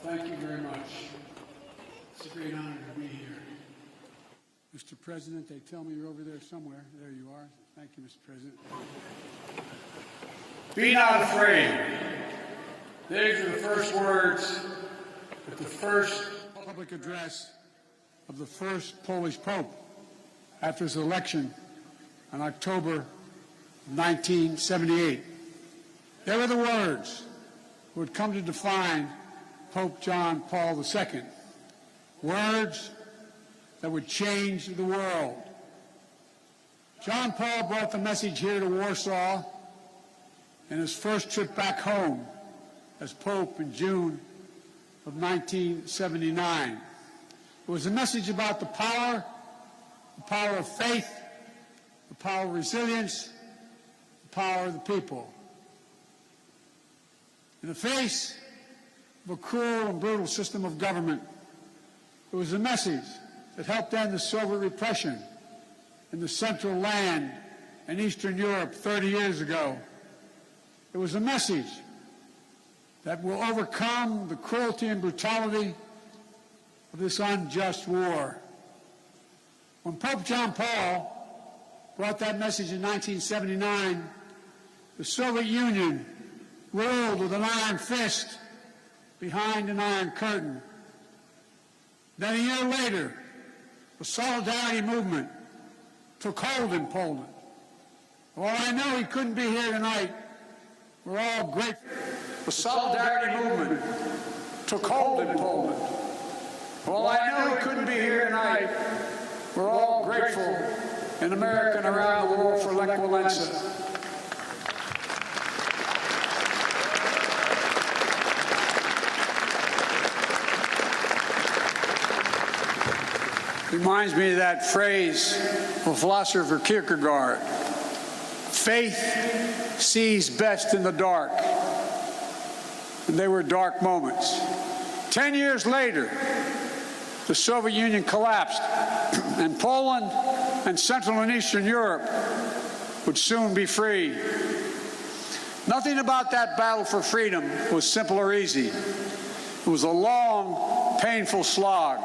Thank you very much. It's a great honor to be here. Mr. President, they tell me you're over there somewhere. There you are. Thank you, Mr. President. Be not afraid. These are the first words at the first public address of the first Polish Pope after his election in October 1978. They were the words that would come to define Pope John Paul II. Words that would change the world. John Paul brought the message here to Warsaw in his first trip back home as Pope in June of 1979. It was a message about the power of faith, the power of resilience, the power of the people. In the face of a cruel and brutal system of government, it was a message that helped end the Soviet repression in the Central Land in Eastern Europe 30 years ago. It was a message that will overcome the cruelty and brutality of this unjust war. When Pope John Paul brought that message in 1979, the Soviet Union ruled with an iron fist behind an iron curtain. Then a year later, the Solidarity movement took hold in Poland. While I know he couldn't be here tonight, we're all grateful. The Solidarity movement took hold in Poland. While I know he couldn't be here tonight, we're all grateful in America and around the world for Lech Walesa. Reminds me of that phrase of philosopher Kierkegaard. Faith sees best in the dark. And they were dark moments. 10 years later, the Soviet Union collapsed, and Poland and Central and Eastern Europe would soon be free. Nothing about that battle for freedom was simple or easy. It was a long, painful slog,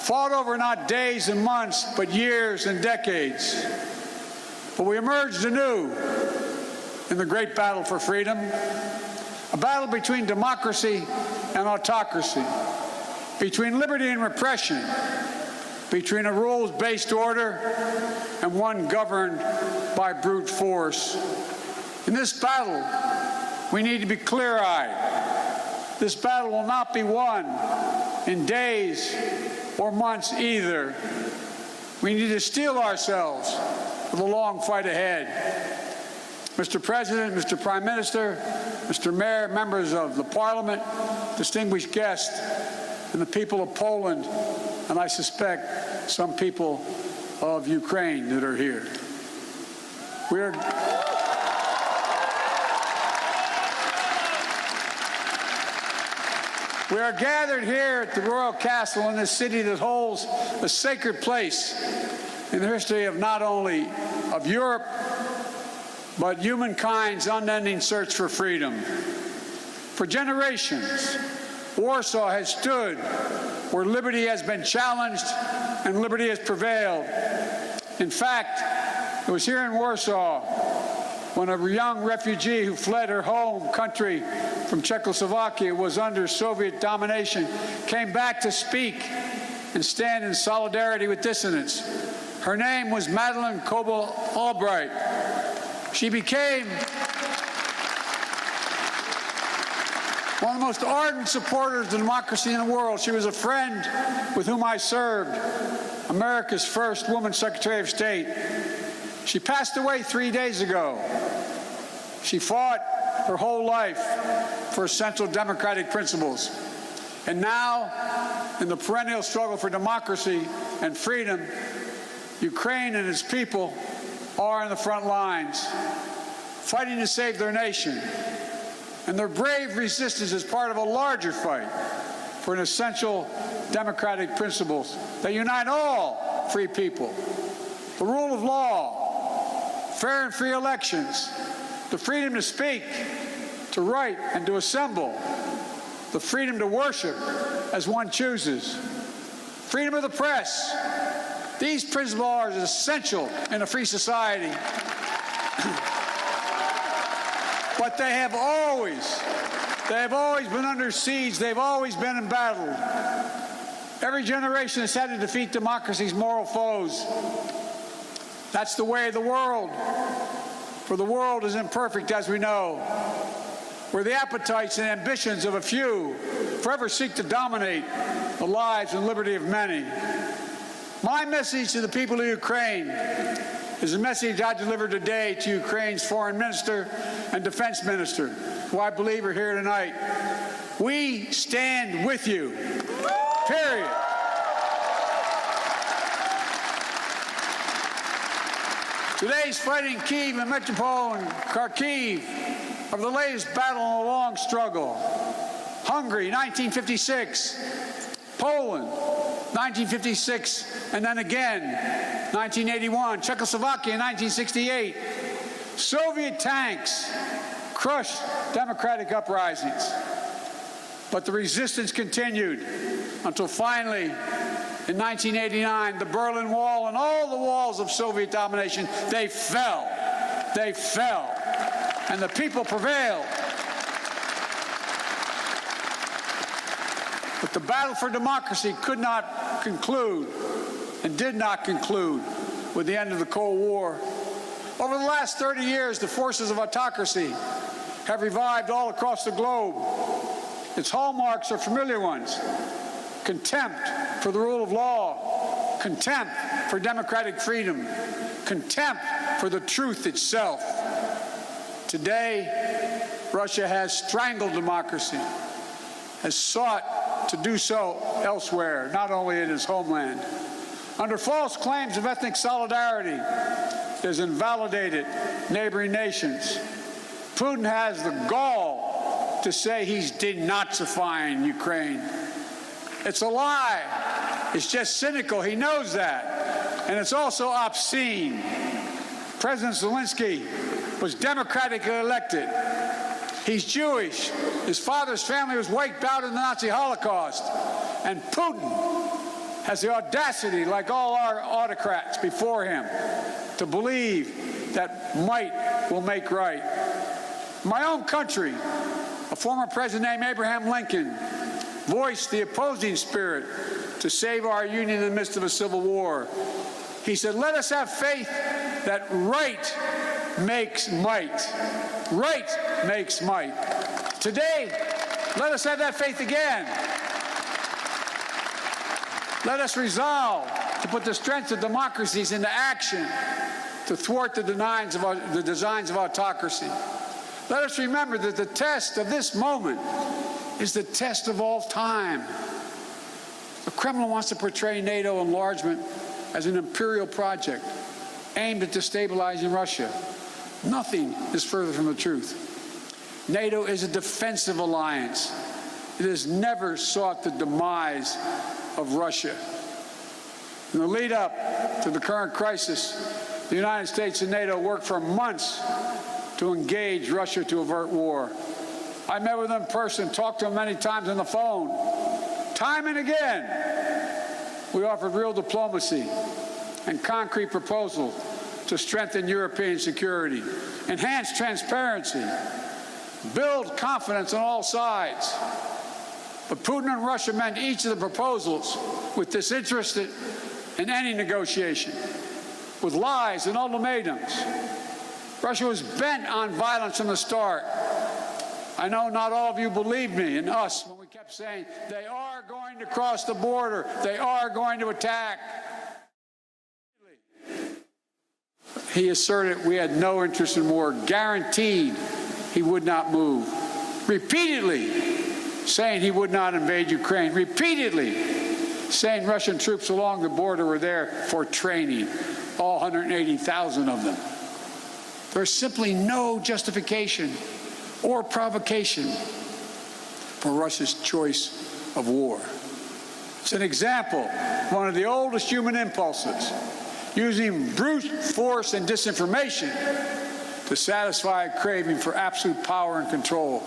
fought over not days and months, but years and decades. But we emerged anew in the great battle for freedom, a battle between democracy and autocracy, between liberty and repression, between a rules-based order and one governed by brute force. In this battle, we need to be clear-eyed. This battle will not be won in days or months either. We need to steel ourselves for the long fight ahead. Mr. President, Mr. Prime Minister, Mr. Mayor, members of the Parliament, distinguished guests, and the people of Poland, and I suspect some people of Ukraine that are here. We are gathered here at the Royal Castle in this city that holds a sacred place in the history of not only of Europe, but humankind's unending search for freedom. For generations, Warsaw has stood where liberty has been challenged and liberty has prevailed. In fact, it was here in Warsaw when a young refugee who fled her home country from Czechoslovakia was under Soviet domination came back to speak and stand in solidarity with dissidents. Her name was Madeleine Coble-Albright. She became one of the most ardent supporters of democracy in the world. She was a friend with whom I served, America's first woman Secretary of State. She passed away 3 days ago. She fought her whole life for essential democratic principles. And now, in the perennial struggle for democracy and freedom, Ukraine and its people are in the front lines, fighting to save their nation. And their brave resistance is part of a larger fight for an essential democratic principles that unite all free people. The rule of law, fair and free elections, the freedom to speak, to write, and to assemble, the freedom to worship as one chooses, freedom of the press. These principles are essential in a free society. But they have always been under siege. They've always been embattled. Every generation has had to defeat democracy's moral foes. That's the way of the world. For the world is imperfect, as we know, where the appetites and ambitions of a few forever seek to dominate the lives and liberty of many. My message to the people of Ukraine is a message I delivered today to Ukraine's foreign minister and defense minister, who I believe are here tonight. We stand with you, period. Today's fighting in Kyiv and Melitopol and Kharkiv are the latest battle in a long struggle. Hungary, 1956. Poland, 1956, and then again, 1981. Czechoslovakia, 1968. Soviet tanks crushed democratic uprisings. But the resistance continued until finally, in 1989, the Berlin Wall and all the walls of Soviet domination, they fell. They fell. And the people prevailed. But the battle for democracy could not conclude and did not conclude with the end of the Cold War. Over the last 30 years, the forces of autocracy have revived all across the globe. Its hallmarks are familiar ones: contempt for the rule of law, contempt for democratic freedom, contempt for the truth itself. Today, Russia has strangled democracy, has sought to do so elsewhere, not only in its homeland. Under false claims of ethnic solidarity, it has invalidated neighboring nations. Putin has the gall to say he's denazifying Ukraine. It's a lie. It's just cynical. He knows that. And it's also obscene. President Zelensky was democratically elected. He's Jewish. His father's family was wiped out in the Nazi Holocaust. And Putin has the audacity, like all our autocrats before him, to believe that might will make right. My own country, a former president named Abraham Lincoln, voiced the opposing spirit to save our union in the midst of a civil war. He said, "Let us have faith that right makes might." Right makes might. Today, let us have that faith again. Let us resolve to put the strength of democracies into action to thwart the designs of autocracy. Let us remember that the test of this moment is the test of all time. The Kremlin wants to portray NATO enlargement as an imperial project aimed at destabilizing Russia. Nothing is further from the truth. NATO is a defensive alliance. It has never sought the demise of Russia. In the lead up to the current crisis, the United States and NATO worked for months to engage Russia to avert war. I met with them in person, talked to them many times on the phone. Time and again, we offered real diplomacy and concrete proposals to strengthen European security, enhance transparency, build confidence on all sides. But Putin and Russia met each of the proposals with disinterested in any negotiation, with lies and ultimatums. Russia was bent on violence from the start. I know not all of you believed me and us when we kept saying, they are going to cross the border, they are going to attack. He asserted we had no interest in war, guaranteed he would not move. Repeatedly saying he would not invade Ukraine. Repeatedly saying Russian troops along the border were there for training, all 180,000 of them. There's simply no justification or provocation for Russia's choice of war. It's an example of one of the oldest human impulses, using brute force and disinformation to satisfy a craving for absolute power and control.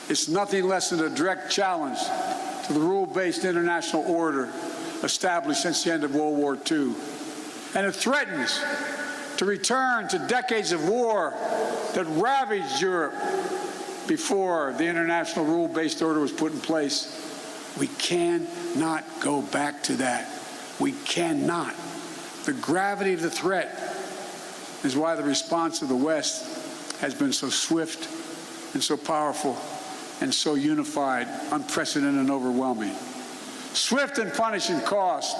It's nothing less than a direct challenge to the rule-based international order established since the end of World War II. And it threatens to return to decades of war that ravaged Europe before the international rule-based order was put in place. We cannot go back to that. We cannot. The gravity of the threat is why the response of the West has been so swift and so powerful and so unified, unprecedented and overwhelming. Swift and punishing cost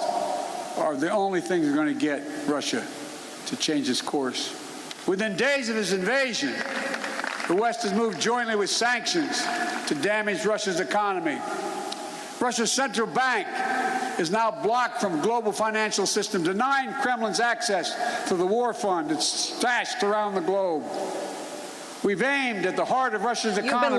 are the only things that are going to get Russia to change its course. Within days of his invasion, the West has moved jointly with sanctions to damage Russia's economy. Russia's central bank is now blocked from global financial system, denying Kremlin's access to the war fund that's stashed around the globe. We've aimed at the heart of Russia's economy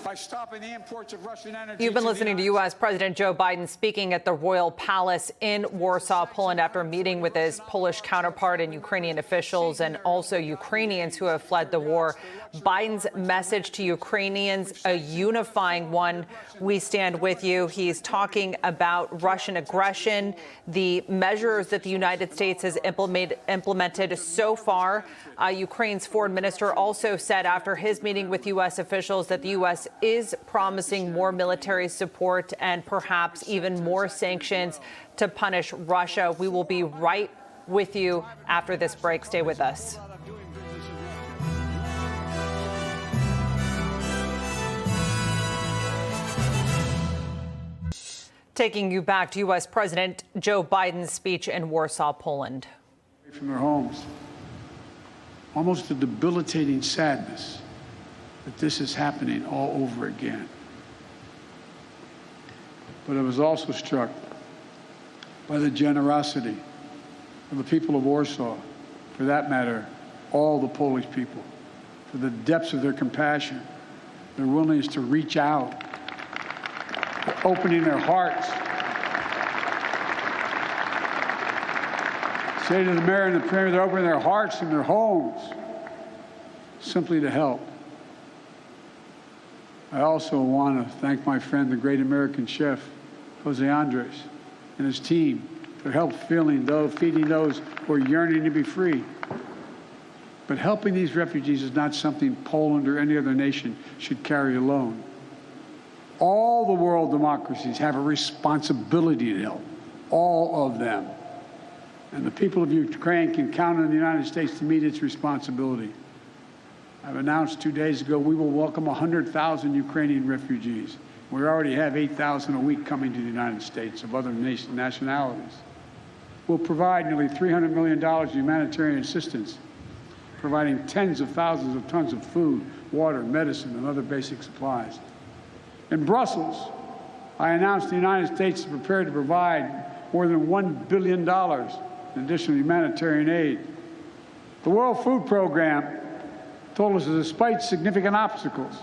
by stopping the imports of Russian energy. You've been listening to U.S. President Joe Biden speaking at the Royal Palace in Warsaw, Poland, after meeting with his Polish counterpart and Ukrainian officials and also Ukrainians who have fled the war. Biden's message to Ukrainians, a unifying one. We stand with you. He's talking about Russian aggression, the measures that the United States has implemented so far. Ukraine's foreign minister also said after his meeting with U.S. officials that the U.S. is promising more military support and perhaps even more sanctions to punish Russia. We will be right with you after this break. Stay with us. Taking you back to U.S. President Joe Biden's speech in Warsaw, Poland. From their homes. Almost a debilitating sadness that this is happening all over again. But I was also struck by the generosity of the people of Warsaw, for that matter, all the Polish people, for the depths of their compassion, their willingness to reach out, opening their hearts. Say to the mayor and the premier, they're opening their hearts and their homes simply to help. I also want to thank my friend, the great American chef, Jose Andres, and his team for help feeding those who are yearning to be free. But helping these refugees is not something Poland or any other nation should carry alone. All the world democracies have a responsibility to help, all of them. And the people of Ukraine can count on the United States to meet its responsibility. I've announced 2 days ago we will welcome 100,000 Ukrainian refugees. We already have 8,000 a week coming to the United States of other nationalities. We'll provide nearly $300 million in humanitarian assistance, providing tens of thousands of tons of food, water, medicine, and other basic supplies. In Brussels, I announced the United States is prepared to provide more than $1 billion in additional humanitarian aid. The World Food Program told us that despite significant obstacles,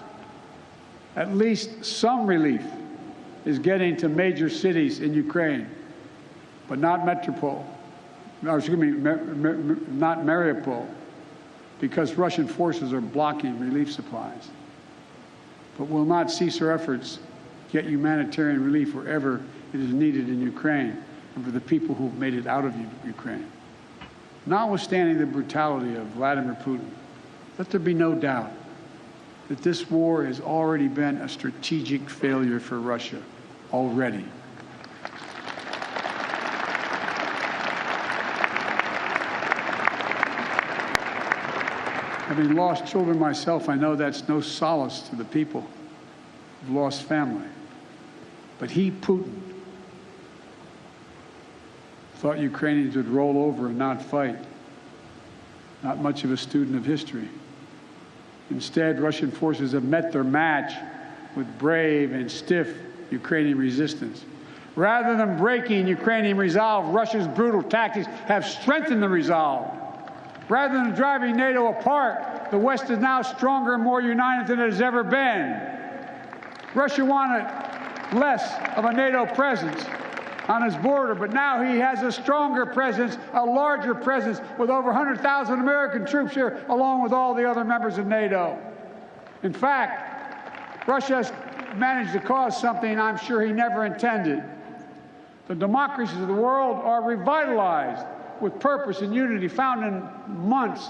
at least some relief is getting to major cities in Ukraine, but not not Mariupol, because Russian forces are blocking relief supplies. But we'll not cease our efforts to get humanitarian relief wherever it is needed in Ukraine and for the people who've made it out of Ukraine. Notwithstanding the brutality of Vladimir Putin, let there be no doubt that this war has already been a strategic failure for Russia already. Having lost children myself, I know that's no solace to the people who've lost family. But he, Putin, thought Ukrainians would roll over and not fight. Not much of a student of history. Instead, Russian forces have met their match with brave and stiff Ukrainian resistance. Rather than breaking Ukrainian resolve, Russia's brutal tactics have strengthened the resolve. Rather than driving NATO apart, the West is now stronger and more united than it has ever been. Russia wanted less of a NATO presence on his border, but now he has a stronger presence, a larger presence, with over 100,000 American troops here, along with all the other members of NATO. In fact, Russia has managed to cause something I'm sure he never intended. The democracies of the world are revitalized with purpose and unity found in months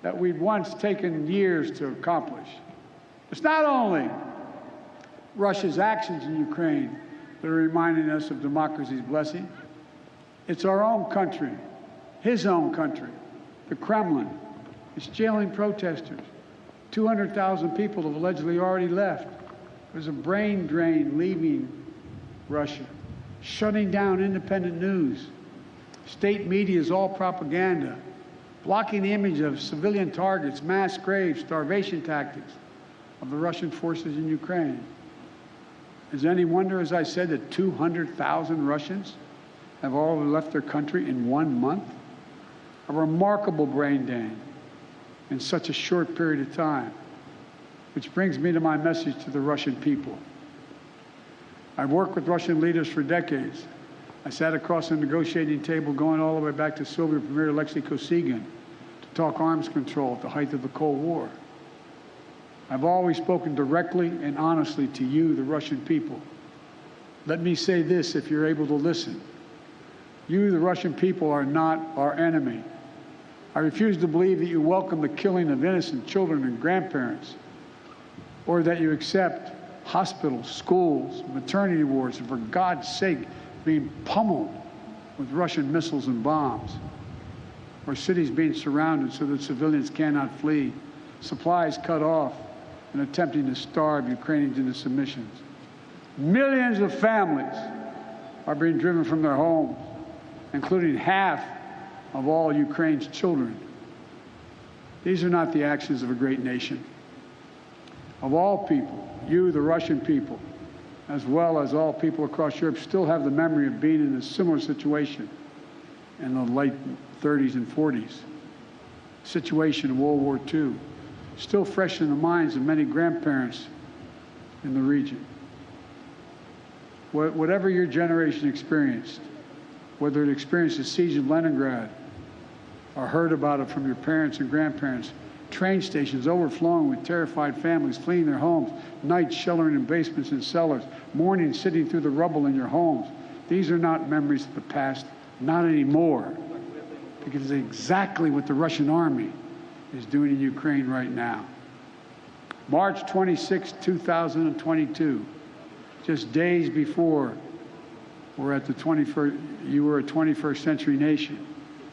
that we'd once taken years to accomplish. It's not only Russia's actions in Ukraine that are reminding us of democracy's blessing. It's our own country, his own country, the Kremlin. It's jailing protesters. 200,000 people have allegedly already left. There's a brain drain leaving Russia, shutting down independent news. State media is all propaganda, blocking the image of civilian targets, mass graves, starvation tactics of the Russian forces in Ukraine. Is any wonder, as I said, that 200,000 Russians have already left their country in 1 month? A remarkable brain drain in such a short period of time, which brings me to my message to the Russian people. I've worked with Russian leaders for decades. I sat across the negotiating table going all the way back to Soviet Premier Alexei Kosygin to talk arms control at the height of the Cold War. I've always spoken directly and honestly to you, the Russian people. Let me say this, if you're able to listen. You, the Russian people, are not our enemy. I refuse to believe that you welcome the killing of innocent children and grandparents, or that you accept hospitals, schools, maternity wards, and for God's sake, being pummeled with Russian missiles and bombs, or cities being surrounded so that civilians cannot flee, supplies cut off, and attempting to starve Ukrainians into submissions. Millions of families are being driven from their homes, including half of all Ukraine's children. These are not the actions of a great nation. Of all people, you, the Russian people, as well as all people across Europe, still have the memory of being in a similar situation in the late 30s and 40s. Situation in World War II, still fresh in the minds of many grandparents in the region. Whatever your generation experienced, whether it experienced the siege of Leningrad or heard about it from your parents and grandparents, train stations overflowing with terrified families fleeing their homes, nights sheltering in basements and cellars, mornings sitting through the rubble in your homes. These are not memories of the past, not anymore, because it's exactly what the Russian army is doing in Ukraine right now. March 26, 2022, just days before you were a 21st century nation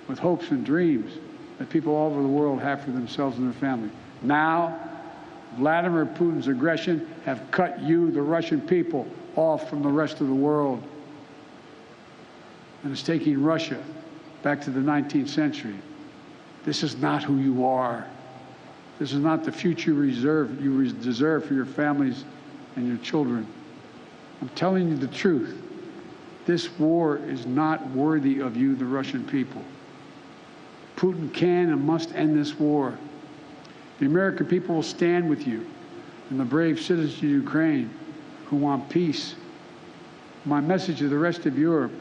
with hopes and dreams that people all over the world have for themselves and their family. Now, Vladimir Putin's aggression have cut you, the Russian people, off from the rest of the world. And it's taking Russia back to the 19th century. This is not who you are. This is not the future you deserve for your families and your children. I'm telling you the truth. This war is not worthy of you, the Russian people. Putin can and must end this war. The American people will stand with you and the brave citizens of Ukraine who want peace. My message to the rest of Europe,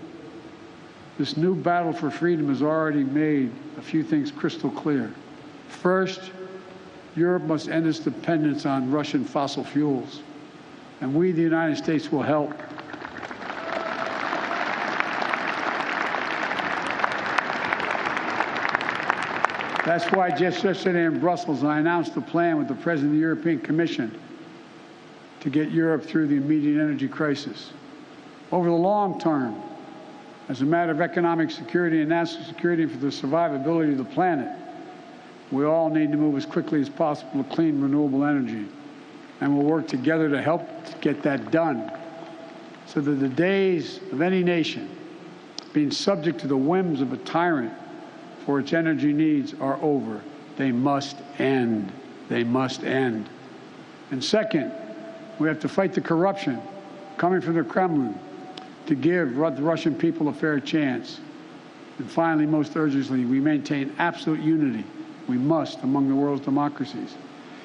this new battle for freedom has already made a few things crystal clear. First, Europe must end its dependence on Russian fossil fuels, and we, the United States, will help. That's why just yesterday in Brussels, I announced a plan with the President of the European Commission to get Europe through the immediate energy crisis. Over the long term, as a matter of economic security and national security for the survivability of the planet, we all need to move as quickly as possible to clean, renewable energy. And we'll work together to help get that done so that the days of any nation being subject to the whims of a tyrant for its energy needs are over. They must end. They must end. And second, we have to fight the corruption coming from the Kremlin to give the Russian people a fair chance. And finally, most urgently, we maintain absolute unity. We must among the world's democracies.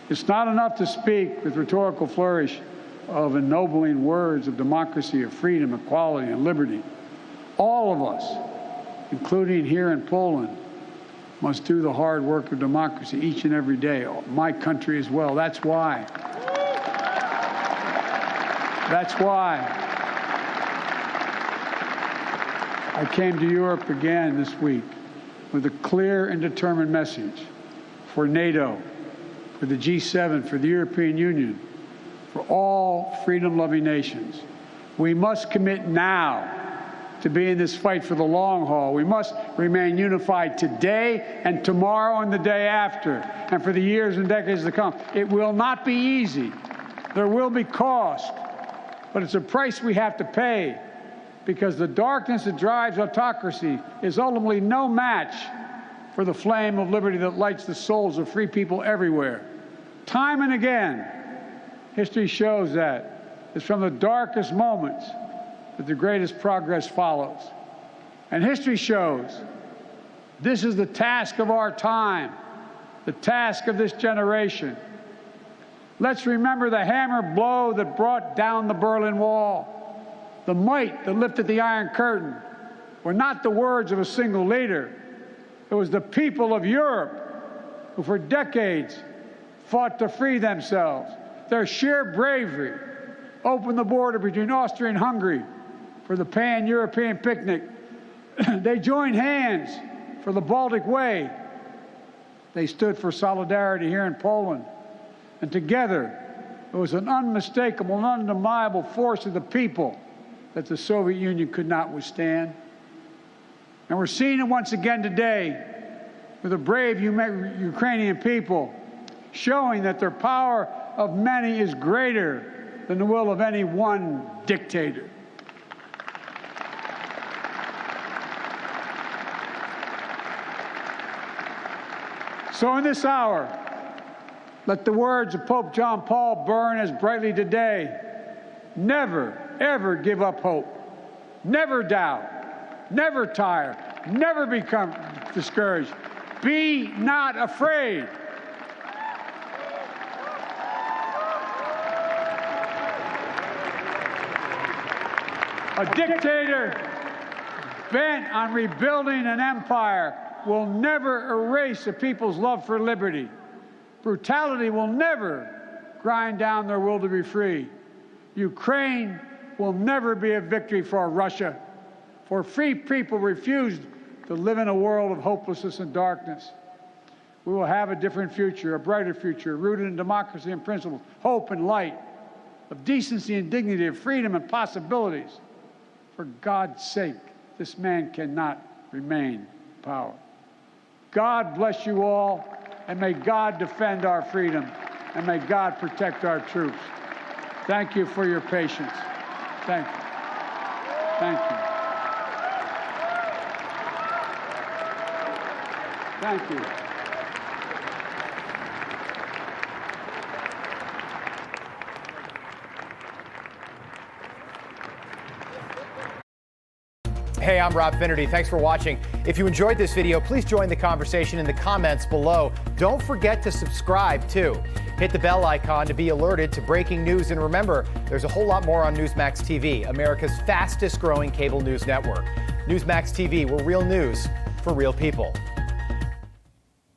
It's not enough to speak with rhetorical flourish of ennobling words of democracy, of freedom, equality, and liberty. All of us, including here in Poland, must do the hard work of democracy each and every day. My country as well. That's why That's why I came to Europe again this week with a clear and determined message for NATO, for the G7, for the European Union, for all freedom-loving nations. We must commit now to be in this fight for the long haul. We must remain unified today and tomorrow and the day after, and for the years and decades to come. It will not be easy. There will be cost, but it's a price we have to pay, because the darkness that drives autocracy is ultimately no match for the flame of liberty that lights the souls of free people everywhere. Time and again, history shows that it's from the darkest moments that the greatest progress follows. And history shows this is the task of our time, the task of this generation. Let's remember the hammer blow that brought down the Berlin Wall. The might that lifted the Iron Curtain were not the words of a single leader. It was the people of Europe who for decades fought to free themselves. Their sheer bravery opened the border between Austria and Hungary for the pan-European picnic. They joined hands for the Baltic Way. They stood for solidarity here in Poland. And together, it was an unmistakable and undeniable force of the people that the Soviet Union could not withstand. And we're seeing it once again today with the brave Ukrainian people showing that their power of many is greater than the will of any one dictator. So in this hour, let the words of Pope John Paul burn as brightly today. Never, ever give up hope. Never doubt. Never tire. Never become discouraged. Be not afraid. A dictator bent on rebuilding an empire will never erase a people's love for liberty. Brutality will never grind down their will to be free. Ukraine will never be a victory for Russia, for free people refused to live in a world of hopelessness and darkness. We will have a different future, a brighter future, rooted in democracy and principles, hope and light, of decency and dignity, of freedom and possibilities. For God's sake, this man cannot remain in power. God bless you all, and may God defend our freedom, and may God protect our troops. Thank you for your patience. Thank you. Thank you. Thank you. Hey, I'm Rob Finnerty. Thanks for watching. If you enjoyed this video, please join the conversation in the comments below. Don't forget to subscribe, too. Hit the bell icon to be alerted to breaking news. And remember, there's a whole lot more on Newsmax TV, America's fastest growing cable news network. Newsmax TV, we're real news for real people.